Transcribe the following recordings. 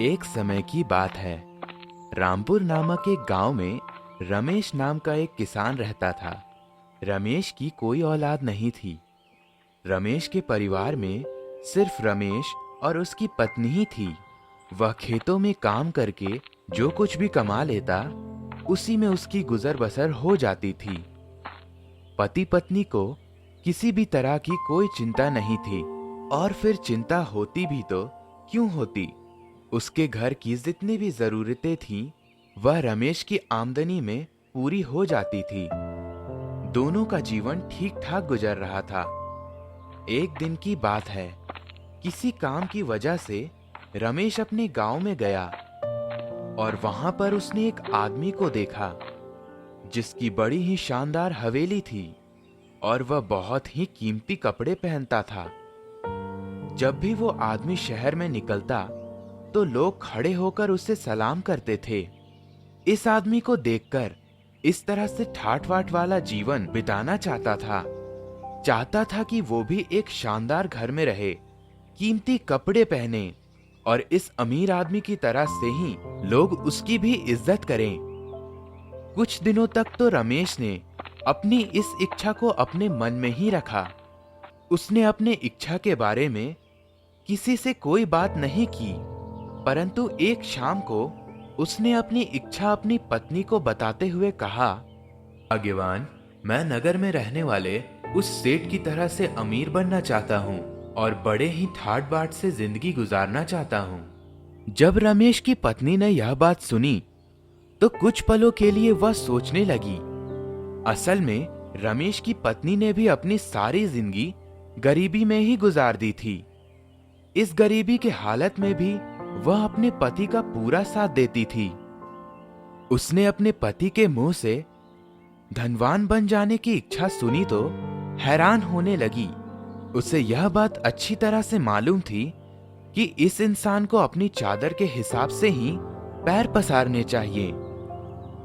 एक समय की बात है। रामपुर नामक एक गांव में रमेश नाम का एक किसान रहता था। रमेश की कोई औलाद नहीं थी। रमेश के परिवार में सिर्फ रमेश और उसकी पत्नी ही थी। वह खेतों में काम करके जो कुछ भी कमा लेता, उसी में उसकी गुजर बसर हो जाती थी। पति पत्नी को किसी भी तरह की कोई चिंता नहीं थी, और फिर चिंता होती भी तो क्यों होती। उसके घर की जितनी भी जरूरतें थीं, वह रमेश की आमदनी में पूरी हो जाती थी। दोनों का जीवन ठीक ठाक गुजर रहा था। एक दिन की बात है। किसी काम की वजह से रमेश अपने गांव में गया और वहां पर उसने एक आदमी को देखा जिसकी बड़ी ही शानदार हवेली थी और वह बहुत ही कीमती कपड़े पहनता था। जब भी वो आदमी शहर में निकलता तो लोग खड़े होकर उसे सलाम करते थे। इस आदमी को देखकर इस तरह से ठाट बाट वाला जीवन बिताना चाहता था कि वो भी एक शानदार घर में रहे, कीमती कपड़े पहने और इस अमीर आदमी की तरह से ही लोग उसकी भी इज्जत करें। कुछ दिनों तक तो रमेश ने अपनी इस इच्छा को अपने मन में ही रखा। उसने अपने इच्छा के बारे में किसी से कोई बात नहीं की, परंतु एक शाम को उसने अपनी इच्छा अपनी पत्नी को बताते हुए कहा, आगेवान, मैं नगर में रहने वाले उस सेठ की तरह से अमीर बनना चाहता हूँ और बड़े ही ठाट बाट से जिंदगी गुजारना चाहता हूँ। जब रमेश की पत्नी ने यह बात सुनी तो कुछ पलों के लिए वह सोचने लगी। असल में रमेश की पत्नी ने भी अपनी सारी जिंदगी गरीबी में ही गुजार दी थी। इस गरीबी के हालत में भी वह अपने पति का पूरा साथ देती थी। उसने अपने पति के मुंह से धनवान बन जाने की इच्छा सुनी तो हैरान होने लगी। उसे यह बात अच्छी तरह से मालूम थी कि इस इंसान को अपनी चादर के हिसाब से ही पैर पसारने चाहिए।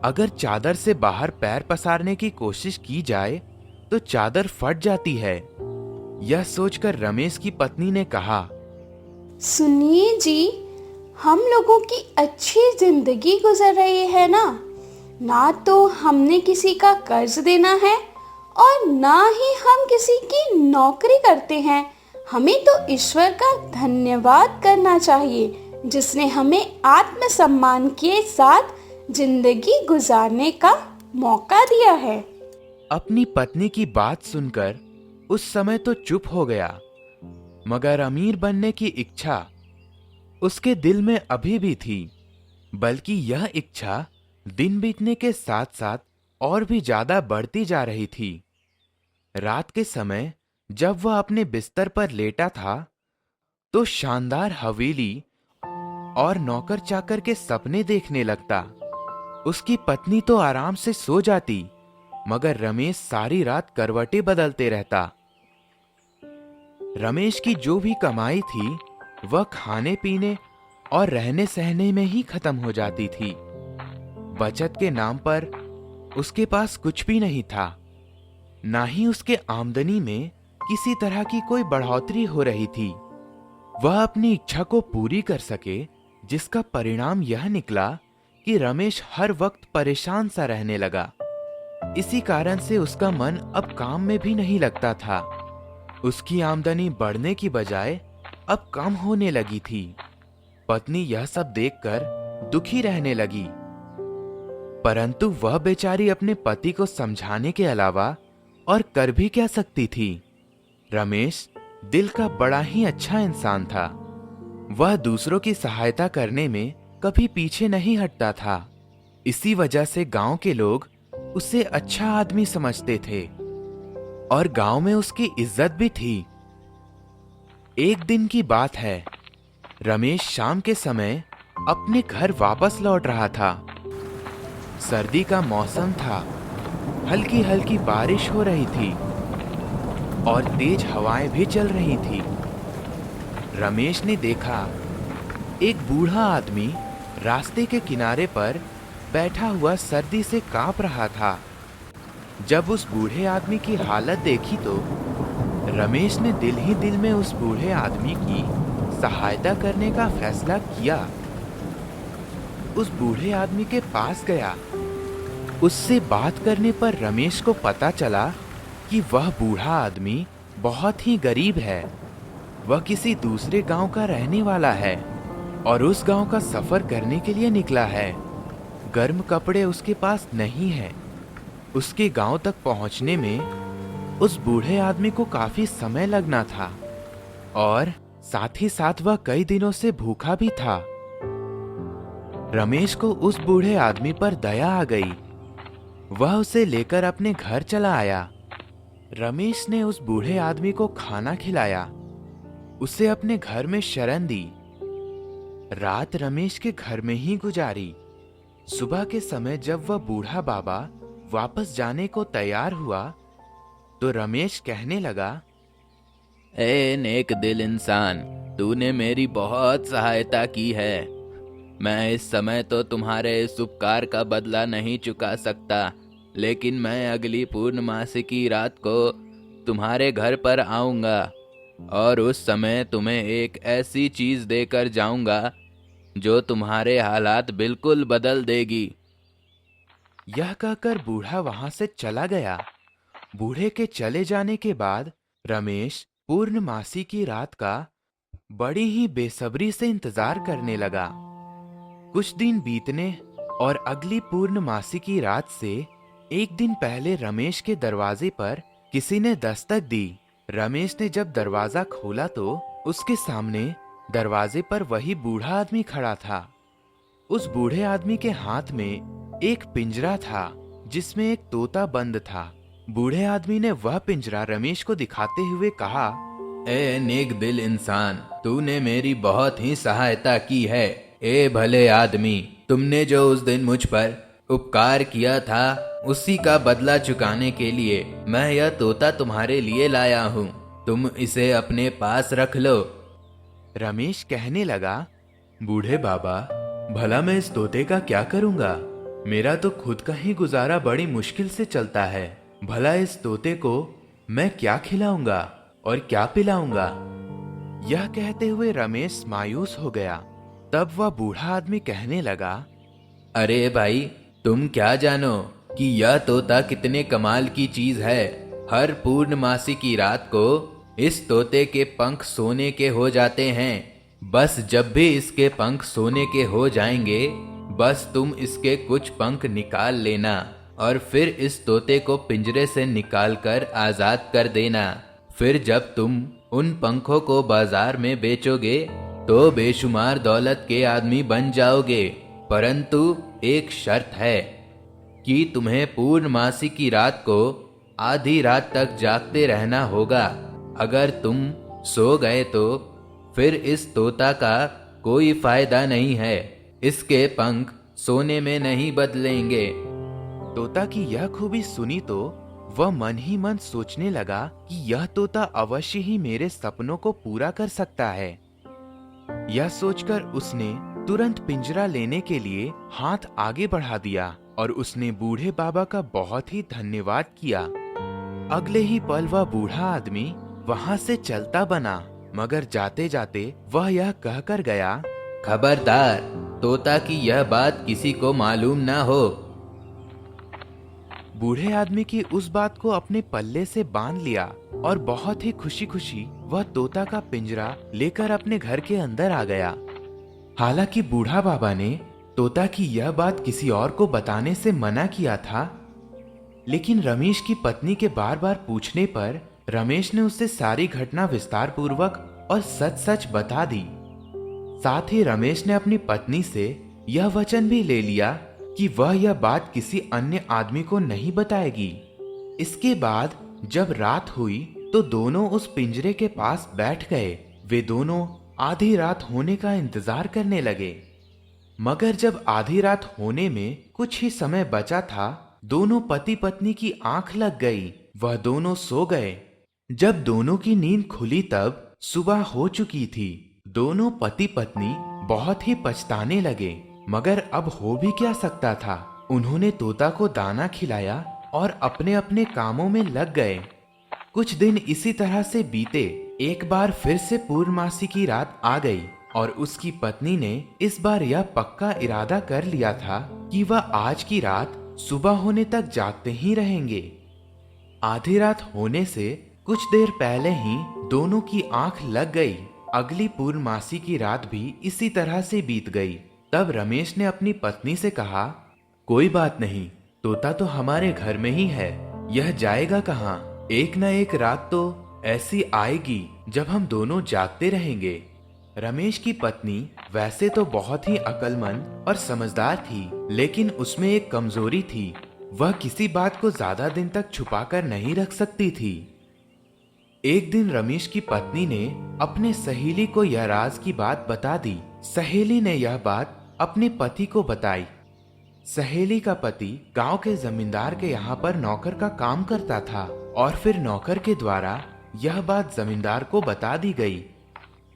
अगर चादर से बाहर पैर पसारने की कोशिश की जाए तो चादर फट जाती है। यह सोचकर रमेश की पत्नी ने कहा, सुनिए जी, हम लोगों की अच्छी जिंदगी गुजर रही है ना तो हमने किसी का कर्ज देना है और ना ही हम किसी की नौकरी करते हैं। हमें तो ईश्वर का धन्यवाद करना चाहिए जिसने हमें आत्मसम्मान के साथ जिंदगी गुजारने का मौका दिया है। अपनी पत्नी की बात सुनकर उस समय तो चुप हो गया, मगर अमीर बनने की इच्छा उसके दिल में अभी भी थी। बल्कि यह इच्छा दिन बीतने के साथ साथ और भी ज्यादा बढ़ती जा रही थी। रात के समय जब वह अपने बिस्तर पर लेटा था तो शानदार हवेली और नौकर चाकर के सपने देखने लगता। उसकी पत्नी तो आराम से सो जाती, मगर रमेश सारी रात करवटें बदलते रहता। रमेश की जो भी कमाई थी वह खाने पीने और रहने सहने में ही खत्म हो जाती थी। बचत के नाम पर उसके पास कुछ भी नहीं था, ना ही उसके आमदनी में किसी तरह की कोई बढ़ोतरी हो रही थी। वह अपनी इच्छा को पूरी कर सके, जिसका परिणाम यह निकला कि रमेश हर वक्त परेशान सा रहने लगा। इसी कारण से उसका मन अब काम में भी नहीं लगता था। उसकी आमदनी बढ़ने की बजाय अब कम होने लगी थी। पत्नी यह सब देखकर दुखी रहने लगी, परंतु वह बेचारी अपने पति को समझाने के अलावा और कर भी क्या सकती थी। रमेश दिल का बड़ा ही अच्छा इंसान था। वह दूसरों की सहायता करने में कभी पीछे नहीं हटता था। इसी वजह से गांव के लोग उसे अच्छा आदमी समझते थे और गांव में उसकी इज्जत भी थी। एक दिन की बात है। रमेश शाम के समय अपने घर वापस लौट रहा था। सर्दी का मौसम था। हल्की हल्की बारिश हो रही थी और तेज हवाएं भी चल रही थी। रमेश ने देखा एक बूढ़ा आदमी रास्ते के किनारे पर बैठा हुआ सर्दी से कांप रहा था। जब उस बूढ़े आदमी की हालत देखी तो रमेश ने दिल ही दिल में उस बूढ़े आदमी की सहायता करने का फैसला किया। उस बूढ़े आदमी के पास गया। उससे बात करने पर रमेश को पता चला कि वह बूढ़ा आदमी बहुत ही गरीब है। वह किसी दूसरे गांव का रहने वाला है और उस गांव का सफर करने के लिए निकला है। गर्म कपड़े उसके पास नहीं है। उसके गांव तक पहुंचने में उस बूढ़े आदमी को काफी समय लगना था और साथ ही साथ वह कई दिनों से भूखा भी था। रमेश को उस बूढ़े आदमी पर दया आ गई। वह उसे लेकर अपने घर चला आया। रमेश ने उस बूढ़े आदमी को खाना खिलाया, उसे अपने घर में शरण दी। रात रमेश के घर में ही गुजारी। सुबह के समय जब वह बूढ़ा बाबा वापस जाने को तैयार हुआ तो रमेश कहने लगा, ए नेक दिल इंसान, तूने मेरी बहुत सहायता की है। मैं इस समय तो तुम्हारे इस उपकार का बदला नहीं चुका सकता, लेकिन मैं अगली पूर्णमासी की रात को तुम्हारे घर पर आऊंगा और उस समय तुम्हें एक ऐसी चीज देकर जाऊंगा जो तुम्हारे हालात बिल्कुल बदल देगी। यह कहकर बूढ़ा वहां से चला गया। बूढ़े के चले जाने के बाद रमेश पूर्णमासी की रात का बड़ी ही बेसब्री से इंतजार करने लगा। कुछ दिन बीतने और अगली पूर्णमासी की रात से एक दिन पहले रमेश के दरवाजे पर किसी ने दस्तक दी। रमेश ने जब दरवाजा खोला तो उसके सामने दरवाजे पर वही बूढ़ा आदमी खड़ा था। उस बूढ़े आदमी के हाथ में एक पिंजरा था जिसमें एक तोता बंद था। बूढ़े आदमी ने वह पिंजरा रमेश को दिखाते हुए कहा, ए नेक दिल इंसान, तूने मेरी बहुत ही सहायता की है। ए भले आदमी, तुमने जो उस दिन मुझ पर उपकार किया था उसी का बदला चुकाने के लिए मैं यह तोता तुम्हारे लिए लाया हूँ। तुम इसे अपने पास रख लो। रमेश कहने लगा, बूढ़े बाबा, भला मैं इस तोते का क्या करूंगा? मेरा तो खुद का ही गुजारा बड़ी मुश्किल से चलता है। भला इस तोते को मैं क्या खिलाऊंगा और क्या पिलाऊंगा? यह कहते हुए रमेश मायूस हो गया। तब वह बूढ़ा आदमी कहने लगा, अरे भाई, तुम क्या जानो कि यह तोता कितने कमाल की चीज है। हर पूर्णमासी की रात को इस तोते के पंख सोने के हो जाते हैं। बस जब भी इसके पंख सोने के हो जाएंगे, बस तुम इसके कुछ पंख निकाल लेना और फिर इस तोते को पिंजरे से निकालकर आजाद कर देना। फिर जब तुम उन पंखों को बाजार में बेचोगे तो बेशुमार दौलत के आदमी बन जाओगे। परंतु एक शर्त है कि तुम्हें पूर्णमासी की रात को आधी रात तक जागते रहना होगा। अगर तुम सो गए तो फिर इस तोता का कोई फायदा नहीं है। इसके पंख सोने में नहीं बदलेंगे। तोता की यह खूबी सुनी तो वह मन ही मन सोचने लगा कि यह तोता अवश्य ही मेरे सपनों को पूरा कर सकता है। यह सोचकर उसने तुरंत पिंजरा लेने के लिए हाथ आगे बढ़ा दिया और उसने बूढ़े बाबा का बहुत ही धन्यवाद किया। अगले ही पल वह बूढ़ा आदमी वहां से चलता बना, मगर जाते जाते वह यह कहकर गया, खबरदार, तोता की यह बात किसी को मालूम ना हो। बूढ़े आदमी की उस बात को अपने पल्ले से बांध लिया और बहुत ही खुशी खुशी वह तोता का पिंजरा लेकर अपने घर के अंदर आ गया। हालांकि बूढ़ा बाबा ने तोता की यह बात किसी और को बताने से मना किया था, लेकिन रमेश की पत्नी के बार बार पूछने पर रमेश ने उससे सारी घटना विस्तार पूर्वक और सच सच बता दी। साथ ही रमेश ने अपनी पत्नी से यह वचन भी ले लिया कि वह यह बात किसी अन्य आदमी को नहीं बताएगी। इसके बाद जब रात हुई तो दोनों उस पिंजरे के पास बैठ गए। वे दोनों आधी रात होने का इंतजार करने लगे, मगर जब आधी रात होने में कुछ ही समय बचा था, दोनों पति पत्नी की आंख लग गई। वह दोनों सो गए। जब दोनों की नींद खुली तब सुबह हो चुकी थी। दोनों पति पत्नी बहुत ही पछताने लगे, मगर अब हो भी क्या सकता था। उन्होंने तोता को दाना खिलाया और अपने अपने कामों में लग गए। कुछ दिन इसी तरह से बीते। एक बार फिर से पूर्णमासी की रात आ गई। और उसकी पत्नी ने इस बार यह पक्का इरादा कर लिया था कि वह आज की रात सुबह होने तक जागते ही रहेंगे। आधी रात होने से कुछ देर पहले ही दोनों की आंख लग गई। अगली पूर्णमासी की रात भी इसी तरह से बीत गई। तब रमेश ने अपनी पत्नी से कहा, कोई बात नहीं, तोता तो हमारे घर में ही है, यह जाएगा कहाँ? एक न एक रात तो ऐसी आएगी जब हम दोनों जागते रहेंगे। रमेश की पत्नी वैसे तो बहुत ही अक्लमंद और समझदार थी, लेकिन उसमें एक कमजोरी थी। वह किसी बात को ज्यादा दिन तक छुपाकर नहीं रख सकती थी। एक दिन रमेश की पत्नी ने अपने सहेली को यह राज की बात बता दी। सहेली ने यह बात अपने पति को बताई। सहेली का पति गांव के जमींदार के यहाँ पर नौकर का काम करता था और फिर नौकर के द्वारा यह बात जमींदार को बता दी गई।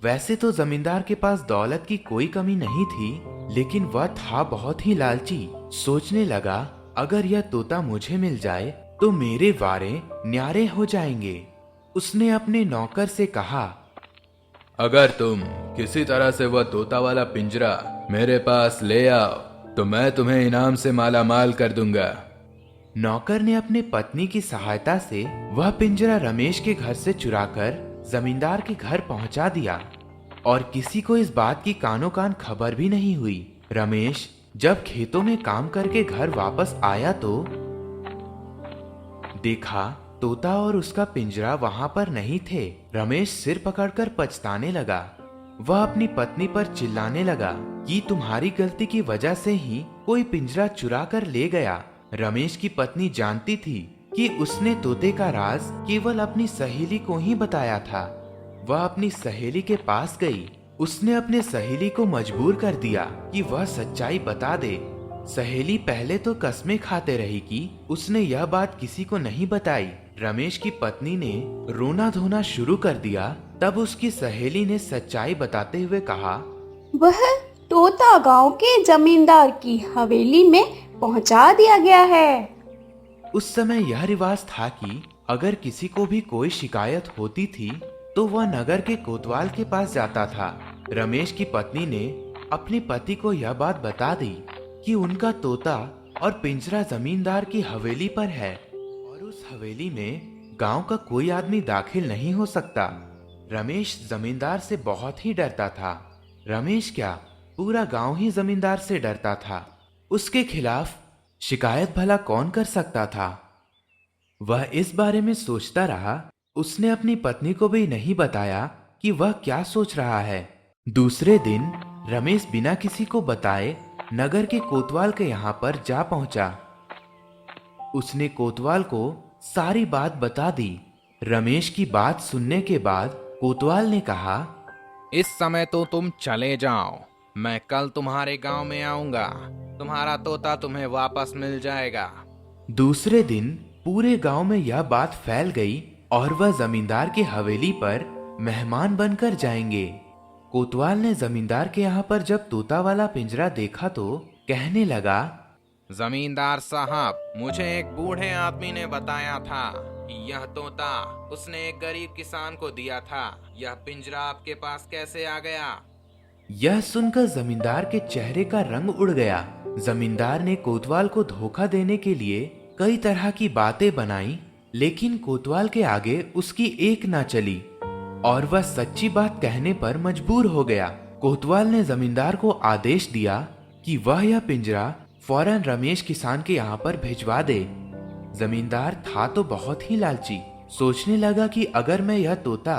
वैसे तो जमींदार के पास दौलत की कोई कमी नहीं थी, लेकिन वह था बहुत ही लालची। सोचने लगा, अगर यह तोता मुझे मिल जाए तो मेरे वारे न्यारे हो जाएंगे। उसने अपने नौकर से कहा, अगर तुम किसी तरह से वह तोता वाला पिंजरा मेरे पास ले आओ तो मैं तुम्हें इनाम से माला माल कर दूंगा। नौकर ने अपने पत्नी की सहायता से वह पिंजरा रमेश के घर से चुराकर जमींदार के घर पहुंचा दिया और किसी को इस बात की कानो कान खबर भी नहीं हुई। रमेश जब खेतों में काम करके घर वापस आया तो देखा तोता और उसका पिंजरा वहां पर नहीं थे। रमेश सिर पकड़कर पछताने लगा। वह अपनी पत्नी पर चिल्लाने लगा कि तुम्हारी गलती की वजह से ही कोई पिंजरा चुरा कर ले गया। रमेश की पत्नी जानती थी कि उसने तोते का राज केवल अपनी सहेली को ही बताया था। वह अपनी सहेली के पास गई। उसने अपने सहेली को मजबूर कर दिया कि वह सच्चाई बता दे। सहेली पहले तो कसमें खाते रही कि उसने यह बात किसी को नहीं बताई। रमेश की पत्नी ने रोना धोना शुरू कर दिया। तब उसकी सहेली ने सच्चाई बताते हुए कहा, वह तोता गांव के जमींदार की हवेली में पहुंचा दिया गया है। उस समय यह रिवाज था कि अगर किसी को भी कोई शिकायत होती थी तो वह नगर के कोतवाल के पास जाता था। रमेश की पत्नी ने अपने पति को यह बात बता दी कि उनका तोता और पिंजरा जमींदार की हवेली पर है और उस हवेली में गांव का कोई आदमी दाखिल नहीं हो सकता। रमेश जमींदार से बहुत ही डरता था। रमेश क्या, पूरा गांव ही जमींदार से डरता था। उसके खिलाफ शिकायत भला कौन कर सकता था? वह इस बारे में सोचता रहा। उसने अपनी पत्नी को भी नहीं बताया कि वह क्या सोच रहा है। दूसरे दिन रमेश बिना किसी को बताए नगर के कोतवाल के यहाँ पर जा पहुंचा। उसने कोतवाल को सारी बात बता दी। रमेश की बात सुनने के बाद कोतवाल ने कहा, इस समय तो तुम चले जाओ, मैं कल तुम्हारे गांव में आऊंगा। तुम्हारा तोता तुम्हें वापस मिल जाएगा। दूसरे दिन पूरे गांव में यह बात फैल गई और वह जमींदार की हवेली पर मेहमान बनकर जाएंगे। कोतवाल ने जमींदार के यहाँ पर जब तोता वाला पिंजरा देखा तो कहने लगा, जमींदार साहब, मुझे एक बूढ़े आदमी ने बताया था कि यह तोता उसने एक गरीब किसान को दिया था। यह पिंजरा आपके पास कैसे आ गया? यह सुनकर जमींदार के चेहरे का रंग उड़ गया। जमींदार ने कोतवाल को धोखा देने के लिए कई तरह की बातें बनाई, लेकिन कोतवाल के आगे उसकी एक ना चली और वह सच्ची बात कहने पर मजबूर हो गया। कोतवाल ने जमींदार को आदेश दिया कि वह यह पिंजरा फौरन रमेश किसान के यहाँ पर भिजवा दे। जमींदार था तो बहुत ही लालची। सोचने लगा कि अगर मैं यह तोता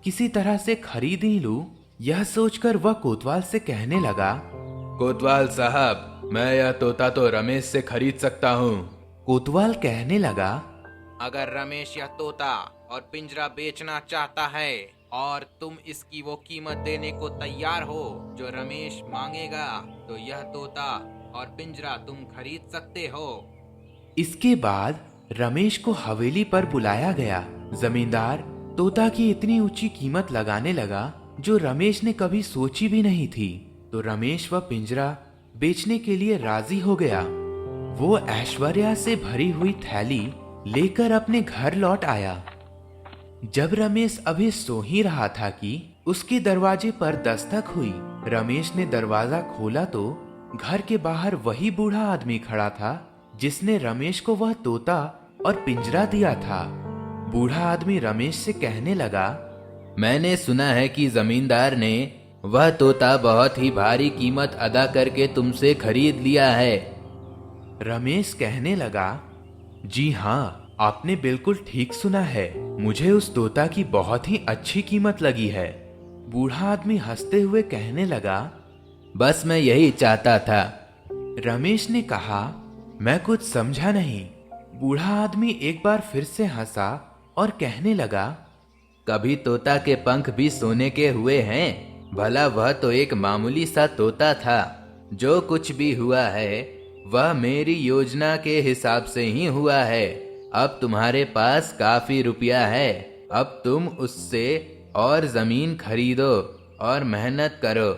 किसी तरह से खरीद ही लूं, यह सोचकर वह कोतवाल से कहने लगा, कोतवाल साहब, मैं यह तोता तो रमेश से खरीद सकता हूँ। कोतवाल कहने लगा, अगर रमेश यह तोता और पिंजरा बेचना चाहता है और तुम इसकी वो कीमत देने को तैयार हो जो रमेश मांगेगा, तो यह तोता और पिंजरा तुम खरीद सकते हो। इसके बाद रमेश को हवेली पर बुलाया गया। जमींदार तोता की इतनी ऊंची कीमत लगाने लगा जो रमेश ने कभी सोची भी नहीं थी। तो रमेश वह पिंजरा बेचने के लिए राजी हो गया। वो ऐश्वर्या से भरी हुई थैली लेकर अपने घर लौट आया। जब रमेश अभी सो ही रहा था कि उसके दरवाजे पर दस्तक हुई। रमेश ने दरवाजा खोला तो घर के बाहर वही बूढ़ा आदमी खड़ा था जिसने रमेश को वह तोता और पिंजरा दिया था। बूढ़ा आदमी रमेश से कहने लगा, मैंने सुना है कि जमींदार ने वह तोता बहुत ही भारी कीमत अदा करके तुमसे खरीद लिया है। रमेश कहने लगा, जी हाँ, आपने बिल्कुल ठीक सुना है। मुझे उस तोता की बहुत ही अच्छी कीमत लगी है। बूढ़ा आदमी हंसते हुए कहने लगा, बस मैं यही चाहता था। रमेश ने कहा, मैं कुछ समझा नहीं। बूढ़ा आदमी एक बार फिर से हंसा और कहने लगा, कभी तोता के पंख भी सोने के हुए हैं? भला वह तो एक मामूली सा तोता था। जो कुछ भी हुआ है वह मेरी योजना के हिसाब से ही हुआ है। अब तुम्हारे पास काफी रुपया है, अब तुम उससे और जमीन खरीदो और मेहनत करो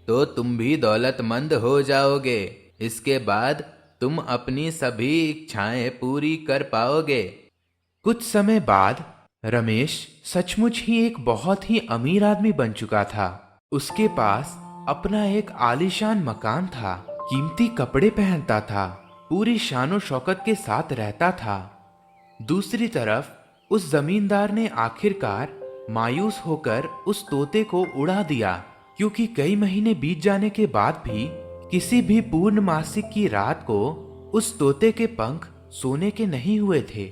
तो तुम भी दौलतमंद हो जाओगे। इसके बाद तुम अपनी सभी इच्छाएं पूरी कर पाओगे। कुछ समय बाद रमेश सचमुच ही एक बहुत ही अमीर आदमी बन चुका था। उसके पास अपना एक आलीशान मकान था, कीमती कपड़े पहनता था, पूरी शानो शौकत के साथ रहता था। दूसरी तरफ उस जमींदार ने आखिरकार मायूस होकर उस तोते को उड़ा दिया, क्योंकि कई महीने बीत जाने के बाद भी किसी भी पूर्णमासी की रात को उस तोते के पंख सोने के नहीं हुए थे।